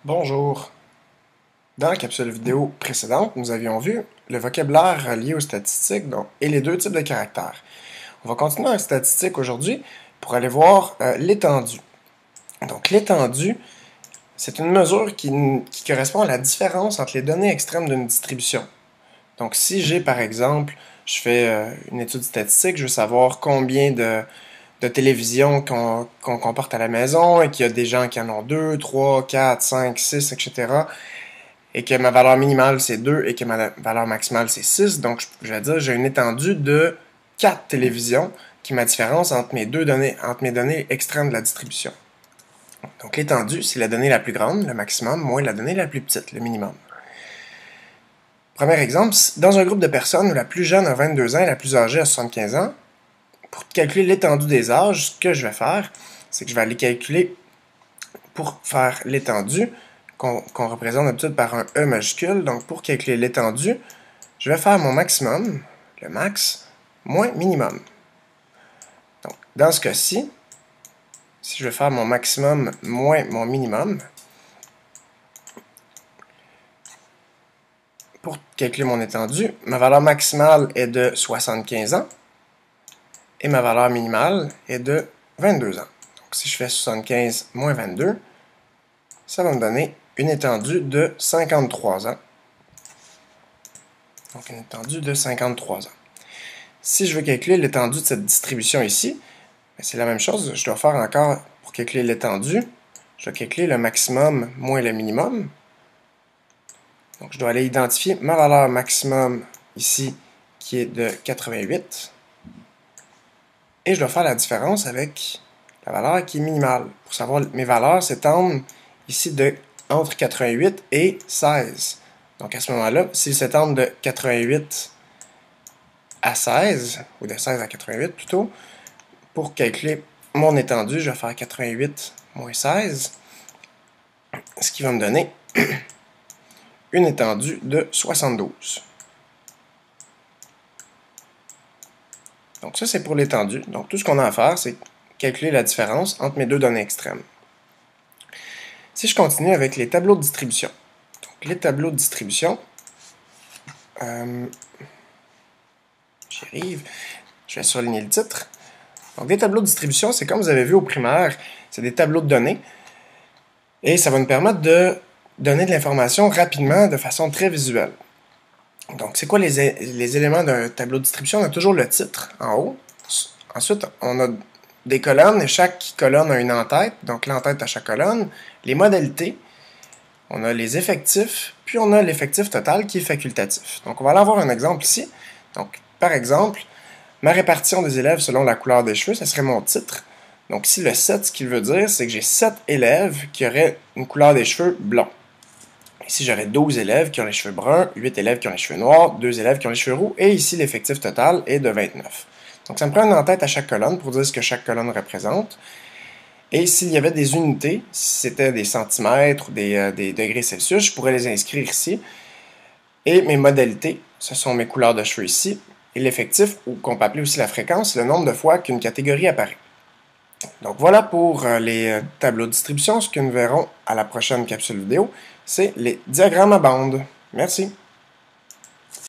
Bonjour. Dans la capsule vidéo précédente, nous avions vu le vocabulaire lié aux statistiques et les deux types de caractères. On va continuer en statistique aujourd'hui pour aller voir l'étendue. Donc l'étendue, c'est une mesure qui correspond à la différence entre les données extrêmes d'une distribution. Donc si j'ai par exemple, je fais une étude statistique, je veux savoir combien de télévisions qu'on comporte à la maison et qu'il y a des gens qui en ont 2, 3, 4, 5, 6, etc. Et que ma valeur minimale c'est 2 et que ma valeur maximale c'est 6. Donc je vais dire j'ai une étendue de 4 télévisions qui est ma différence entre mes données extrêmes de la distribution. Donc l'étendue, c'est la donnée la plus grande, le maximum, moins la donnée la plus petite, le minimum. Premier exemple, dans un groupe de personnes où la plus jeune a 22 ans et la plus âgée a 75 ans, pour calculer l'étendue des âges, ce que je vais faire, c'est que je vais aller calculer, pour faire l'étendue, qu'on représente d'habitude par un E majuscule, donc pour calculer l'étendue, je vais faire mon maximum, le max, moins minimum. Donc, dans ce cas-ci, si je vais faire mon maximum moins mon minimum, pour calculer mon étendue, ma valeur maximale est de 75 ans et ma valeur minimale est de 22 ans. Donc, si je fais 75 moins 22, ça va me donner une étendue de 53 ans. Donc, une étendue de 53 ans. Si je veux calculer l'étendue de cette distribution ici, c'est la même chose. Je dois faire encore, pour calculer l'étendue, je dois calculer le maximum moins le minimum. Donc, je dois aller identifier ma valeur maximum ici, qui est de 88. Et je dois faire la différence avec la valeur qui est minimale. Pour savoir, mes valeurs s'étendent ici entre 88 et 16. Donc, à ce moment-là, s'ils s'étendent de 88 à 16, ou de 16 à 88 plutôt, pour calculer mon étendue, je vais faire 88 moins 16, ce qui va me donner une étendue de 72. Donc ça, c'est pour l'étendue. Donc tout ce qu'on a à faire, c'est calculer la différence entre mes deux données extrêmes. Si je continue avec les tableaux de distribution. Donc les tableaux de distribution, j'y arrive, je vais surligner le titre. Donc des tableaux de distribution, c'est comme vous avez vu au primaire, c'est des tableaux de données. Et ça va nous permettre de donner de l'information rapidement, de façon très visuelle. Donc, c'est quoi les éléments d'un tableau de distribution? On a toujours le titre en haut. Ensuite, on a des colonnes et chaque colonne a une en-tête. Donc, l'en-tête à chaque colonne. Les modalités. On a les effectifs. Puis, on a l'effectif total qui est facultatif. Donc, on va aller avoir un exemple ici. Donc, par exemple, ma répartition des élèves selon la couleur des cheveux, ça serait mon titre. Donc, ici, le 7, ce qu'il veut dire, c'est que j'ai 7 élèves qui auraient une couleur des cheveux blond. Ici, j'aurais 12 élèves qui ont les cheveux bruns, 8 élèves qui ont les cheveux noirs, 2 élèves qui ont les cheveux roux, et ici, l'effectif total est de 29. Donc, ça me prend une en-tête à chaque colonne pour dire ce que chaque colonne représente. Et s'il y avait des unités, si c'était des centimètres ou des degrés Celsius, je pourrais les inscrire ici. Et mes modalités, ce sont mes couleurs de cheveux ici. Et l'effectif, ou qu'on peut appeler aussi la fréquence, le nombre de fois qu'une catégorie apparaît. Donc voilà pour les tableaux de distribution. Ce que nous verrons à la prochaine capsule vidéo, c'est les diagrammes à bandes. Merci.